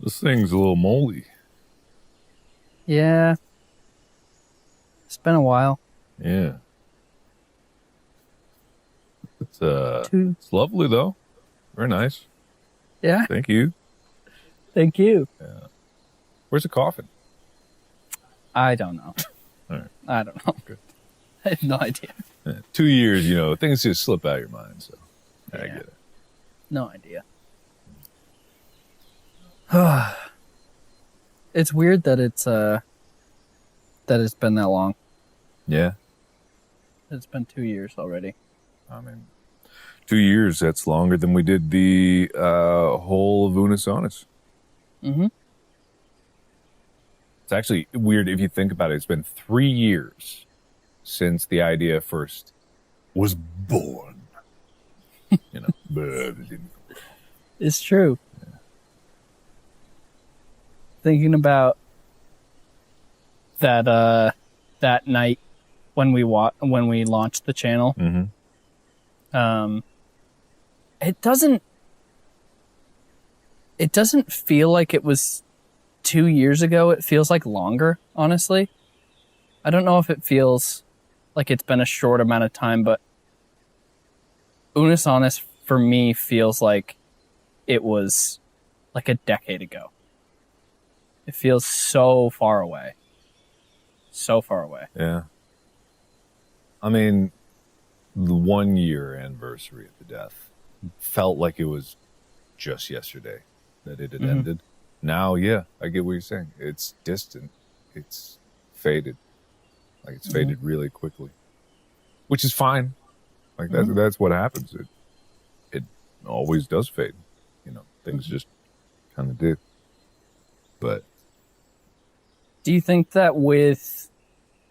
This thing's a little moldy. Yeah. It's been a while. Yeah. It's lovely though. Very nice. Yeah. Thank you. Thank you. Yeah. Where's the coffin? I don't know. All right. I don't know. Good. I have no idea. Yeah. 2 years, things just slip out of your mind. So I get it. No idea. It's weird that it's been that long. Yeah. It's been 2 years already. I mean, 2 years, that's longer than we did the whole of Unus Annus. Mm-hmm. It's actually weird if you think about it. It's been 3 years since the idea first was born. It's true. Yeah. Thinking about that night when we launched the channel. Mm-hmm. It doesn't feel like it was 2 years ago. It feels like longer, honestly. I don't know if it feels like it's been a short amount of time, but Unus Annus for me feels like it was like a decade ago. It feels so far away. So far away. Yeah. I mean, the 1 year anniversary of the death felt like it was just yesterday that it had ended. Now, yeah, I get what you're saying. It's distant. It's faded. Like it's faded really quickly, which is fine. Like that's what happens. It always does fade. Things just kind of do. But do you think that with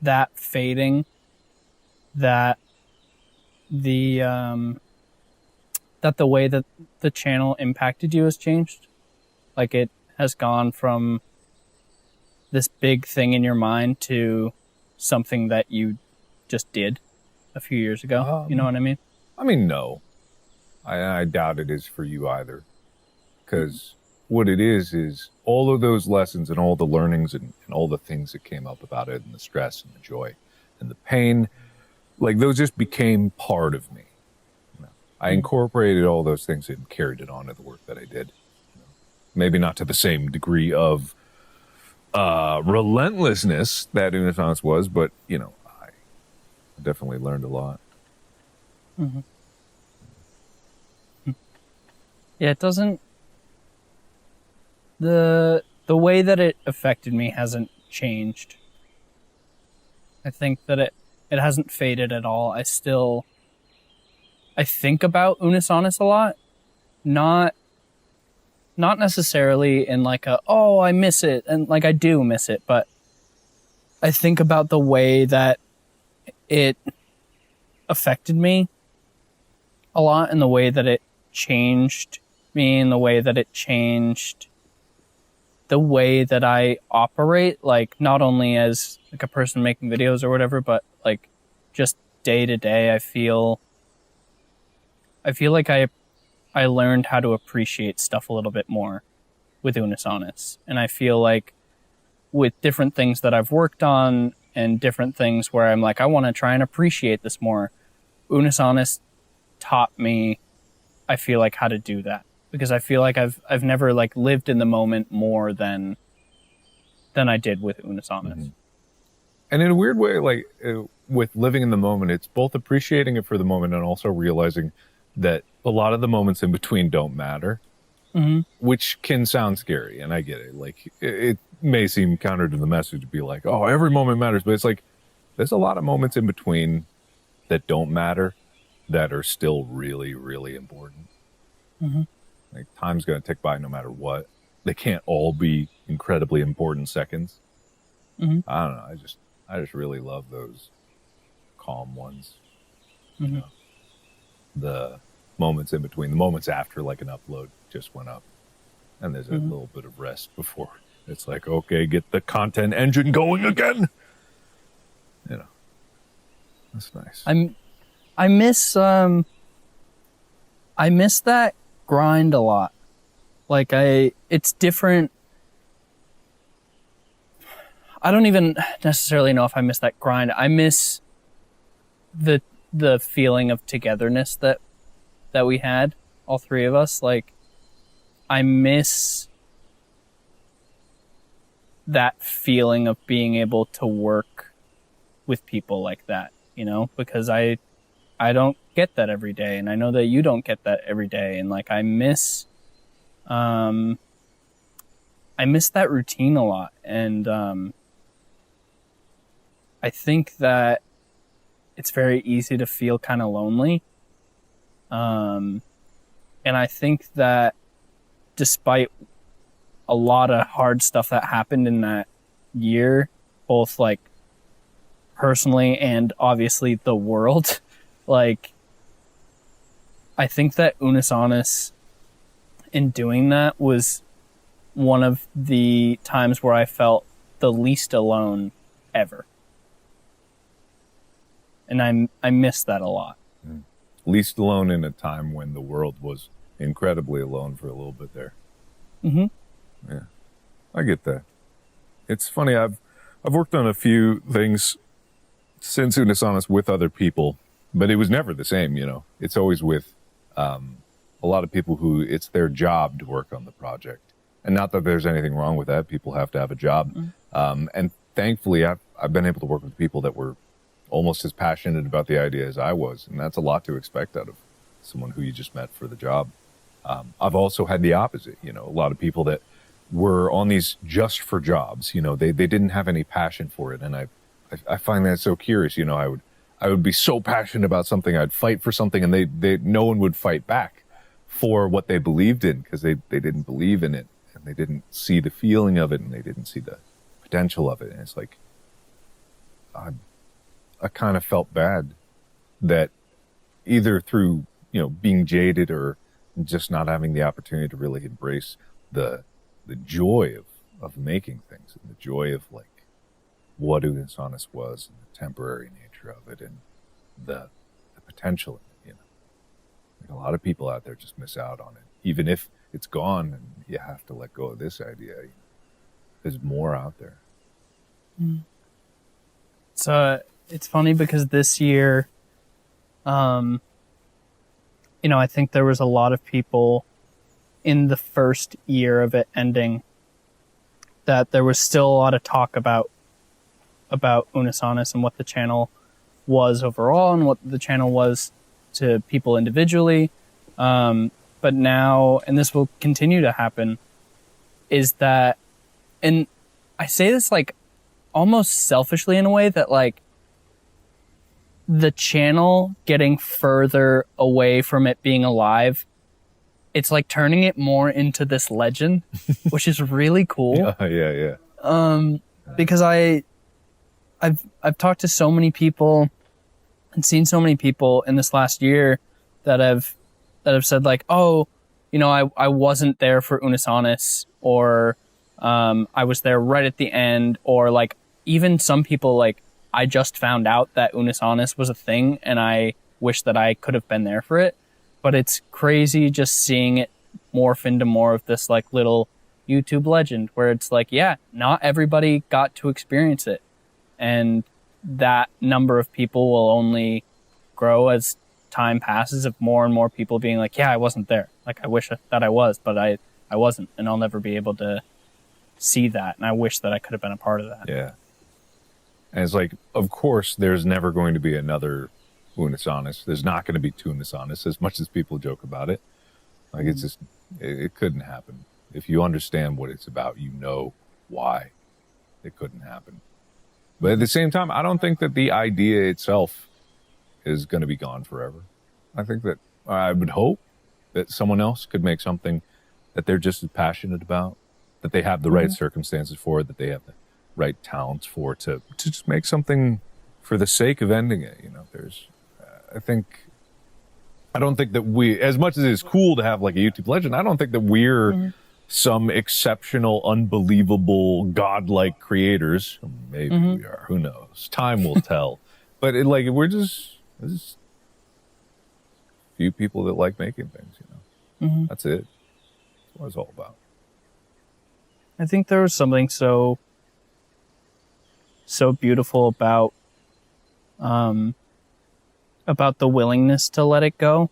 that fading, that the way that the channel impacted you has changed? Like it has gone from this big thing in your mind to something that you just did a few years ago. You know what I mean? I mean, no. I doubt it is for you either. Because what it is all of those lessons and all the learnings and all the things that came up about it and the stress and the joy and the pain, like those just became part of me. I incorporated all those things and carried it on to the work that I did. Maybe not to the same degree of relentlessness that Unus Annus was, but, I definitely learned a lot. Mm-hmm. Yeah, it doesn't... The way that it affected me hasn't changed. I think that it hasn't faded at all. I think about Unus Annus a lot. Not necessarily in like I miss it, and like I do miss it, but I think about the way that it affected me a lot, and the way that it changed me, and the way that it changed the way that I operate, like not only as like a person making videos or whatever, but like just day to day. I feel like I learned how to appreciate stuff a little bit more with Unus Annus. And I feel like with different things that I've worked on and different things where I'm like, I want to try and appreciate this more, Unus Annus taught me, I feel like, how to do that. Because I feel like I've never like lived in the moment more than I did with Unus Annus. Mm-hmm. And in a weird way, like with living in the moment, it's both appreciating it for the moment and also realizing that a lot of the moments in between don't matter, which can sound scary. And I get it. Like it may seem counter to the message to be like, oh, every moment matters. But it's like, there's a lot of moments in between that don't matter that are still really, really important. Mm-hmm. Like time's going to tick by no matter what. They can't all be incredibly important seconds. Mm-hmm. I don't know. I just really love those calm ones. Mm-hmm. The moments in between, the moments after like an upload just went up, and there's a little bit of rest before it's like, okay, get the content engine going again. That's nice. I miss that grind a lot. Like it's different I don't even necessarily know if I miss that grind. I miss the feeling of togetherness that we had, all three of us. Like, I miss that feeling of being able to work with people like that, you know, because I don't get that every day, and I know that you don't get that every day, and like I miss that routine a lot, and I think that it's very easy to feel kind of lonely, and I think that despite a lot of hard stuff that happened in that year, both like personally and obviously the world, like I think that Unus Annus in doing that was one of the times where I felt the least alone ever. And I miss that a lot. Least alone in a time when the world was incredibly alone for a little bit there. Mm-hmm. Yeah, I get that. It's funny, I've worked on a few things since Unus Annus with other people, but it was never the same, you know. It's always with a lot of people who it's their job to work on the project. And not that there's anything wrong with that. People have to have a job. Mm-hmm. And thankfully, I've been able to work with people that were almost as passionate about the idea as I was. And that's a lot to expect out of someone who you just met for the job. I've also had the opposite, you know, a lot of people that were on these just for jobs, you know, they didn't have any passion for it. And I find that so curious, you know, I would be so passionate about something, I'd fight for something, and they no one would fight back for what they believed in, because they didn't believe in it, and they didn't see the feeling of it, and they didn't see the potential of it. And it's like, I kind of felt bad that either through, you know, being jaded or just not having the opportunity to really embrace the joy of making things, and the joy of like what Unus Annus was, and the temporary nature of it, and the potential in it, you know. Like a lot of people out there just miss out on it, even if it's gone and you have to let go of this idea. You know, there's more out there. So it's funny because this year, you know, I think there was a lot of people in the first year of it ending that there was still a lot of talk about Unus Annus and what the channel was overall and what the channel was to people individually. But now, and this will continue to happen, is that, and I say this like almost selfishly in a way, that like the channel getting further away from it being alive, it's like turning it more into this legend, which is really cool. Yeah. Because I've talked to so many people and seen so many people in this last year that have said like, oh, you know, I wasn't there for Unus Annus, or I was there right at the end, or like even some people like, I just found out that Unus Annus was a thing and I wish that I could have been there for it. But it's crazy just seeing it morph into more of this like little YouTube legend where it's like, yeah, not everybody got to experience it. And that number of people will only grow as time passes, of more and more people being like, yeah, I wasn't there. Like, I wish that I was, but I wasn't. And I'll never be able to see that. And I wish that I could have been a part of that. Yeah. And it's like, of course, there's never going to be another Unus Annus. There's not going to be two Unus Annus, as much as people joke about it. Like, it's just, it couldn't happen. If you understand what it's about, you know why it couldn't happen. But at the same time, I don't think that the idea itself is going to be gone forever. I think that, I would hope that someone else could make something that they're just as passionate about, that they have the right circumstances for, that they have the right talents for, to just make something for the sake of ending it. You know, there's, I don't think that we, as much as it's cool to have like a YouTube legend, I don't think that we're some exceptional, unbelievable, godlike creators. Maybe we are, who knows? Time will tell. But we're just a few people that like making things, you know. That's it. That's what it's all about. I think there was something so so beautiful about the willingness to let it go.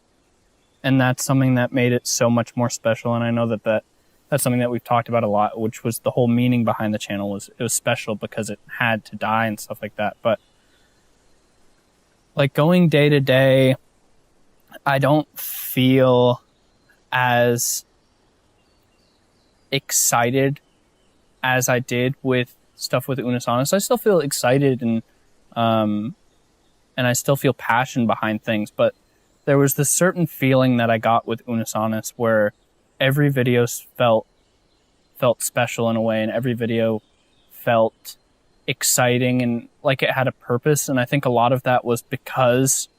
And that's something that made it so much more special. And I know that's something that we've talked about a lot, which was the whole meaning behind the channel. It was special because it had to die and stuff like that. But like going day to day, I don't feel as excited as I did with stuff with Unus Annus. I still feel excited and I still feel passion behind things, but there was this certain feeling that I got with Unus Annus where every video felt special in a way, and every video felt exciting and like it had a purpose. And I think a lot of that was because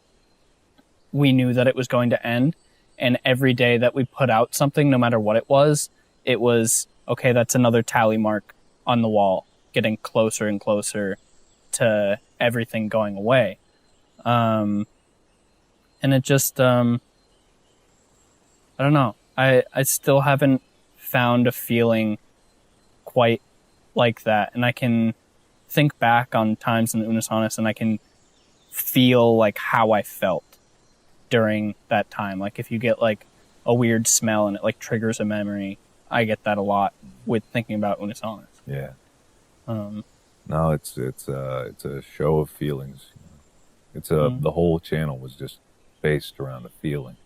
we knew that it was going to end, and every day that we put out something, no matter what it was, okay, that's another tally mark on the wall, getting closer and closer to everything going away. And it just, I don't know. I still haven't found a feeling quite like that. And I can think back on times in the Unus Annus and I can feel like how I felt during that time. Like if you get like a weird smell and it like triggers a memory, I get that a lot with thinking about Unus Annus. Yeah. No, it's a show of feelings. The whole channel was just based around a feeling.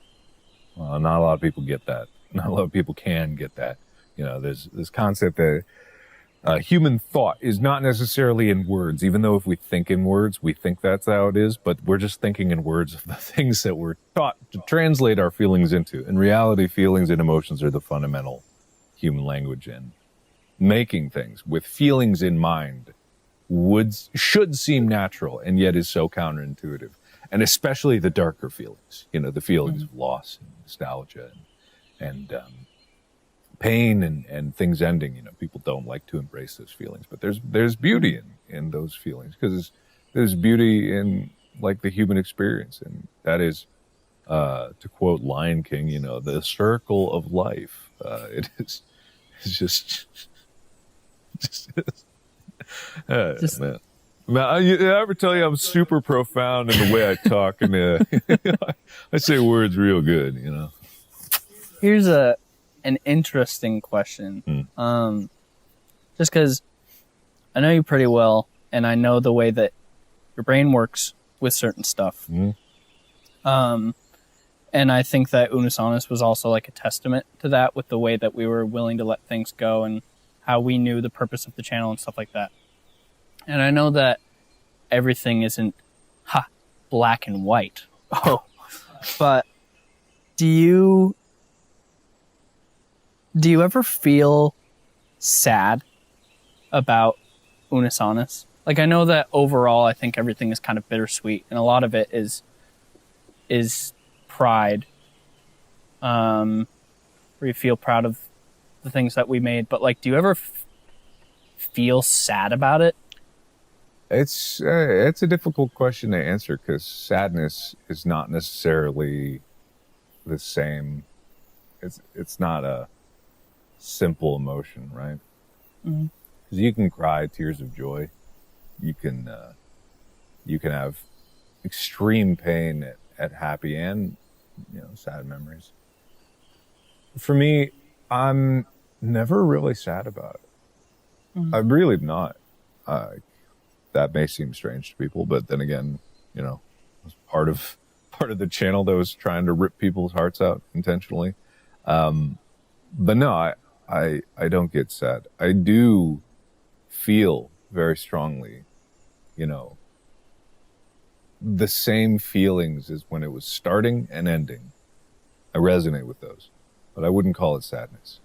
Not a lot of people get that. Not a lot of people can get that. You know, there's this concept that human thought is not necessarily in words, even though if we think in words, we think that's how it is, but we're just thinking in words of the things that we're taught to translate our feelings into. In reality, feelings and emotions are the fundamental human language, and making things with feelings in mind should seem natural, and yet is so counterintuitive. And especially the darker feelings, you know, the feelings of loss and nostalgia and pain and things ending. You know, people don't like to embrace those feelings, but there's beauty in those feelings, because there's beauty in like the human experience, and that is, to quote Lion King, you know, the circle of life. It's just man. Man, I ever tell you I'm super profound in the way I talk, and I say words real good, you know. Here's an interesting question. Just because I know you pretty well, and I know the way that your brain works with certain stuff. And I think that Unus Annus was also like a testament to that, with the way that we were willing to let things go and how we knew the purpose of the channel and stuff like that. And I know that everything isn't black and white. But do you ever feel sad about Unus Annus? Like, I know that overall I think everything is kind of bittersweet, and a lot of it is pride. Where you feel proud of the things that we made, but like, do you ever feel sad about it? It's a difficult question to answer, because sadness is not necessarily the same. It's not a simple emotion, right? Because you can cry tears of joy. You can have extreme pain at happy and, you know, sad memories. For me, I'm never really sad about it. I'm really not. That may seem strange to people, but then again, you know, it's part of the channel that was trying to rip people's hearts out intentionally. But no, I don't get sad. I do feel very strongly, you know, the same feelings as when it was starting and ending. I resonate with those, but I wouldn't call it sadness.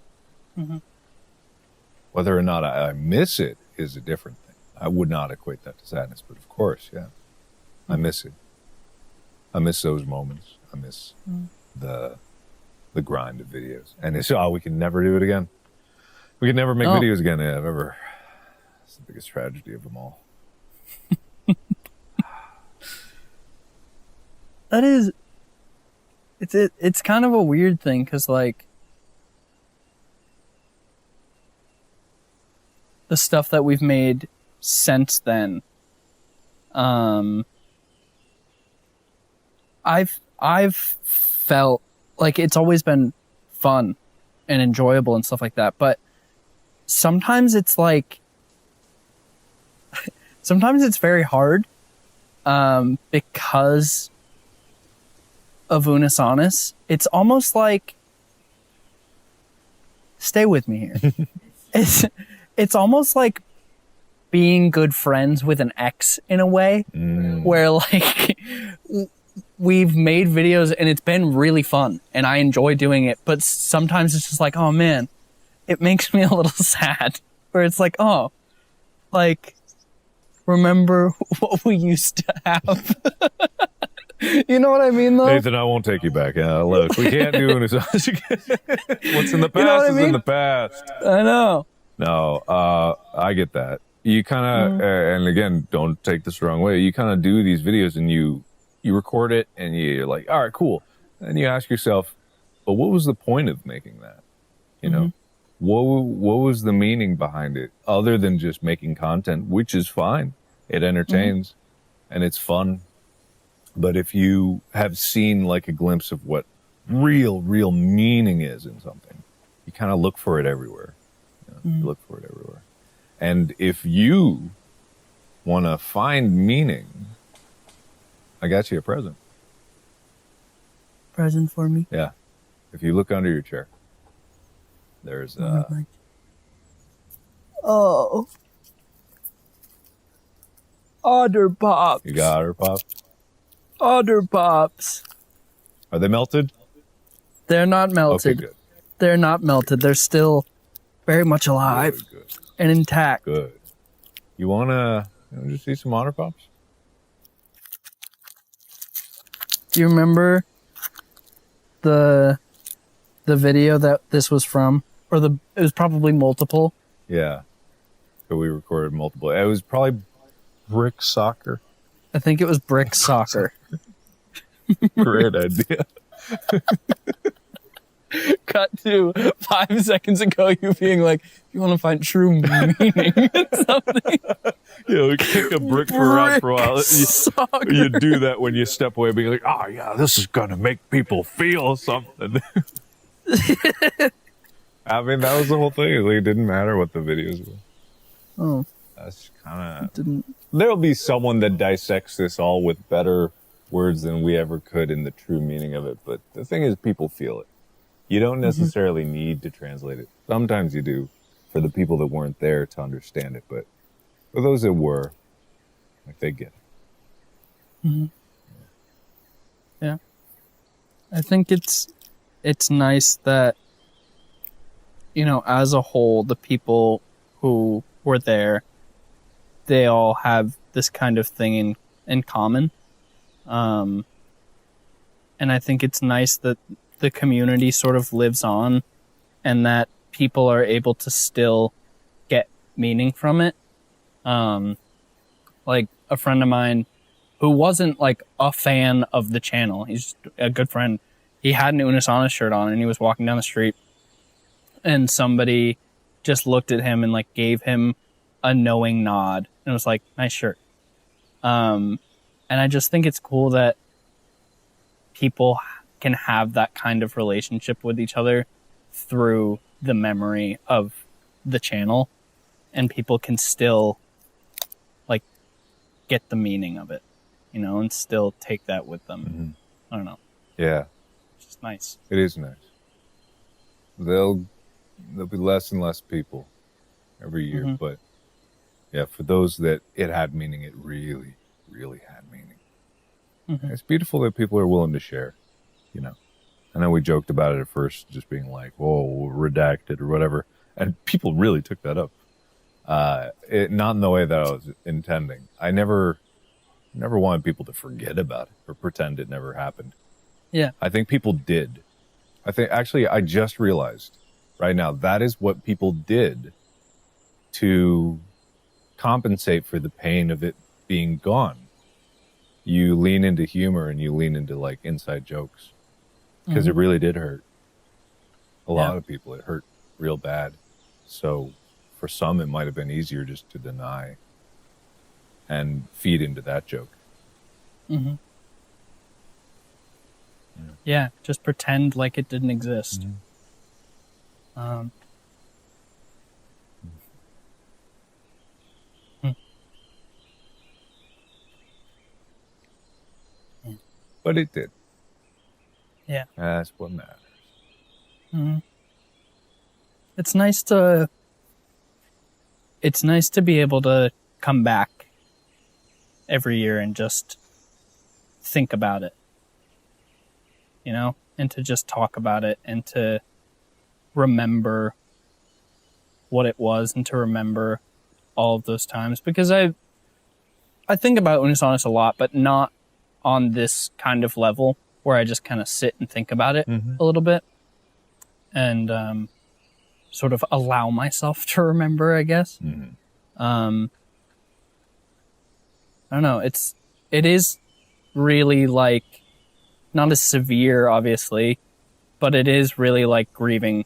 Whether or not I miss it is a different thing. I would not equate that to sadness, but of course, yeah, I miss it. I miss those moments. I miss the grind of videos. And it's, we can never do it again. We can never make videos again. Yeah, it's the biggest tragedy of them all. That is, it's kind of a weird thing, because like the stuff that we've made since then, I've felt like it's always been fun and enjoyable and stuff like that, but sometimes it's like sometimes it's very hard because of Unus Annus. It's almost like, stay with me here. It's almost like being good friends with an ex in a way, where like we've made videos and it's been really fun and I enjoy doing it, but sometimes it's just like, oh man, it makes me a little sad, where it's like, oh, like, remember what we used to have. You know what I mean, though? Nathan, I won't take you back. Look, we can't do Unus Annus again. What's in the past is in the past. I know. No, I get that. You kind of, and again, don't take this the wrong way. You kind of do these videos and you record it and you're like, all right, cool. And you ask yourself, but what was the point of making that? You know, what was the meaning behind it other than just making content, which is fine. It entertains and it's fun. But if you have seen like a glimpse of what real meaning is in something, you kind of look for it everywhere. You look for it everywhere. And if you want to find meaning, I got you a present. Present for me? Yeah. If you look under your chair, there's oh, Otter Pops. You got Otter Pops? Otter Pops. Are they melted? They're not melted. Okay, good. They're not melted. They're still very much alive Good. and intact. Good. You wanna just see some Otter Pops? Do you remember the video that this was from? Or it was probably multiple. Yeah. So we recorded multiple. It was probably brick soccer. I think it was brick soccer. Great idea. Cut to 5 seconds ago, you being like, you want to find true meaning in something. Yeah, we kick a brick around for a while. Soccer. You do that when you step away, being like, oh yeah, this is gonna make people feel something. I mean, that was the whole thing. Like, it didn't matter what the videos were. Oh. That's kind of... Didn't. There'll be someone that dissects this all with better words than we ever could in the true meaning of it. But the thing is, people feel it. You don't necessarily need to translate it. Sometimes you do for the people that weren't there to understand it. But for those that were, like, they get it. Yeah. I think it's nice that, you know, as a whole, the people who were there, they all have this kind of thing in common. And I think it's nice that the community sort of lives on and that people are able to still get meaning from it. Like a friend of mine who wasn't like a fan of the channel, he's a good friend. He had an Unus Annus shirt on and he was walking down the street and somebody just looked at him and like gave him a knowing nod and was like, nice shirt. And I just think it's cool that people can have that kind of relationship with each other through the memory of the channel, and people can still like get the meaning of it, you know, and still take that with them. I don't know. Yeah. It's just nice. It is nice. There'll be less and less people every year, but yeah, for those that it had meaning, it really had meaning. It's beautiful that people are willing to share, you know. I know we joked about it at first, just being like, whoa, redacted or whatever, and people really took that up. Not in the way that I was intending. I never wanted people to forget about it or pretend it never happened. Yeah. I think people did. I just realized right now, that is what people did to compensate for the pain of it being gone. You lean into humor and you lean into like inside jokes because it really did hurt. A lot of people, it hurt real bad. So for some, it might have been easier just to deny and feed into that joke. Mm-hmm. Yeah, just pretend like it didn't exist. Mm-hmm. But it did. Yeah. That's what matters. Mm-hmm. It's nice to be able to come back every year and just think about it, you know, and to just talk about it and to remember what it was and to remember all of those times, because I think about Unus Annus a lot, but not on this kind of level where I just kind of sit and think about it a little bit and sort of allow myself to remember, I guess. I don't know. It is really like not as severe, obviously, but it is really like grieving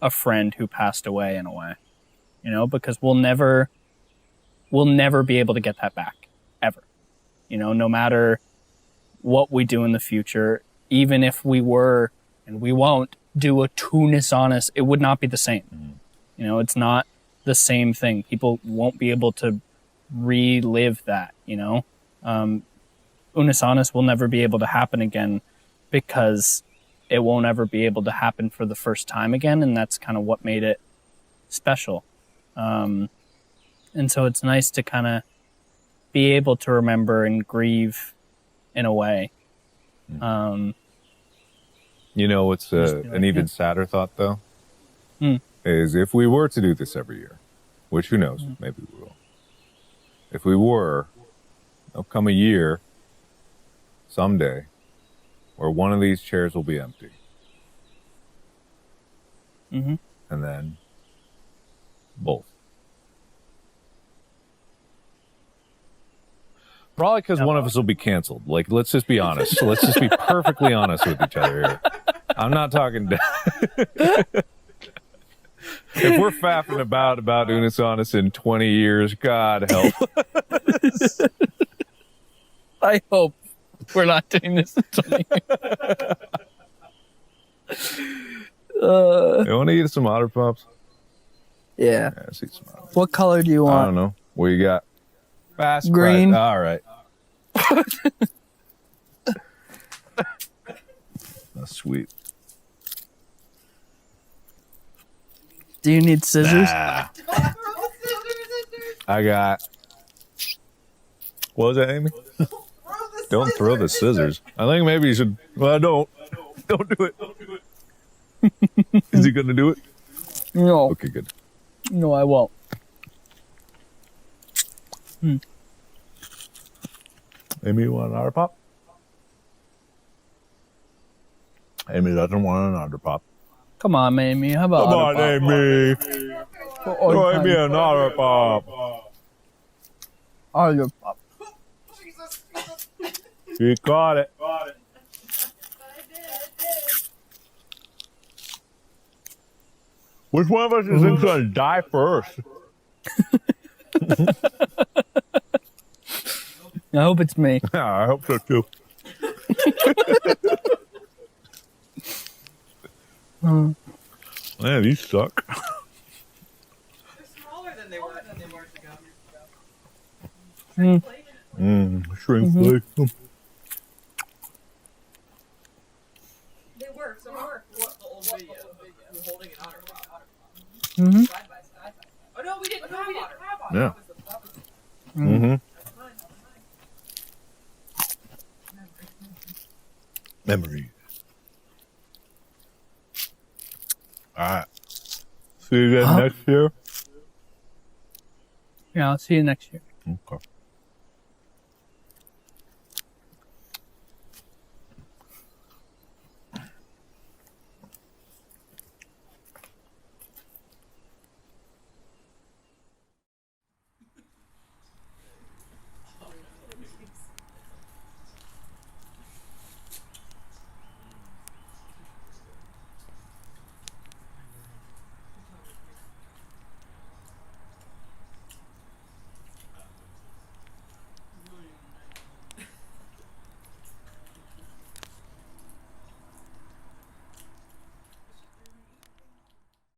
a friend who passed away in a way, you know, because we'll never be able to get that back ever, you know, no matter what we do in the future. Even if we were, and we won't, do a Unus Annus, it would not be the same. You know, it's not the same thing. People won't be able to relive that, you know. Unus Annus will never be able to happen again because it won't ever be able to happen for the first time again, and that's kind of what made it special. And so it's nice to kind of be able to remember and grieve in a way. You know what's an even sadder thought, though? Is if we were to do this every year, which who knows, maybe we will. If we were, there'll come a year, someday, where one of these chairs will be empty. And then both. Probably because one of us will be canceled. Like, let's just be honest. Let's just be perfectly honest with each other here. I'm not talking. If we're faffing about Unus Annus in 20 years, God help. I hope we're not doing this in 20 years. You want to eat some Otter Pops? Yeah. Let's eat some Otter Pops. What color do you want? I don't know. What you got? Fast green. Price. All right. That's sweet. Do you need scissors? Nah. I got. What was that, Amy? Don't throw the scissors. I think maybe you should. Well, don't. Don't do it. Is he going to do it? No. Okay, good. No, I won't. Amy, you want an Otter Pop? Amy doesn't want an Otter Pop. Come on, Amy. How about Come on, Amy. Throw Amy an Otter Pop. Otter Pop. She caught it. Which one of us is going to die first? I hope it's me. Yeah, I hope so too. Man, these suck. They're smaller than they were ago. Shrinkflation. They were, so were the old video. We're holding an otter pop. Side by side. Oh no, we didn't have otter. Yeah. That was Memory. All right. See you guys next year. Yeah, I'll see you next year. Okay.